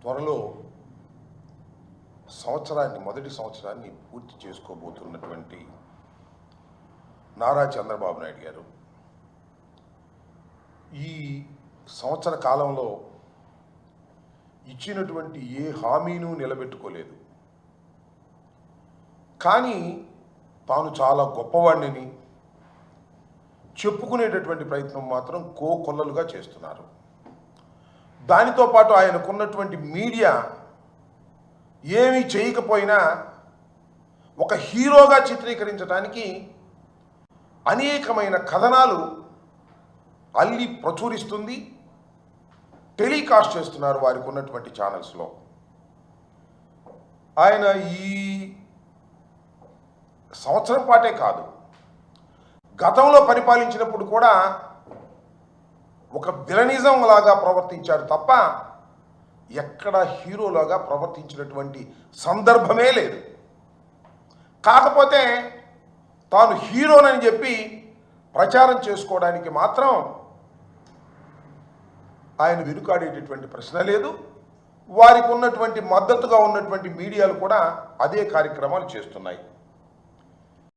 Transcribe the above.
త్వరలో మొదటి సంవత్సరాన్ని పూర్తి చేసుకోబోతున్నటువంటి నారా చంద్రబాబు నాయుడు గారు ఈ సంవత్సర కాలంలో ఇచ్చినటువంటి ఏ హామీను నిలబెట్టుకోలేదు. కానీ తాను చాలా గొప్పవాడిని చెప్పుకునేటటువంటి ప్రయత్నం మాత్రం కోకొల్లలుగా చేస్తున్నారు. దానితో పాటు ఆయనకున్నటువంటి మీడియా ఏమీ చేయకపోయినా ఒక హీరోగా చిత్రీకరించడానికి అనేకమైన కథనాలు అల్లి ప్రచురిస్తుంది, టెలికాస్ట్ చేస్తున్నారు వారికి ఉన్నటువంటి ఛానల్స్లో. ఆయన ఈ సంవత్సరం పాటే కాదు, గతంలో పరిపాలించినప్పుడు కూడా ఒక విలనిజం లాగా ప్రవర్తించారు తప్ప ఎక్కడ హీరోలాగా ప్రవర్తించినటువంటి సందర్భమే లేదు. కాకపోతే తాను హీరోనని చెప్పి ప్రచారం చేసుకోవడానికి మాత్రం ఆయన వెనుకాడేటటువంటి ప్రశ్న లేదు. వారికి ఉన్నటువంటి మద్దతుగా ఉన్నటువంటి మీడియాలు కూడా అదే కార్యక్రమాలు చేస్తున్నాయి.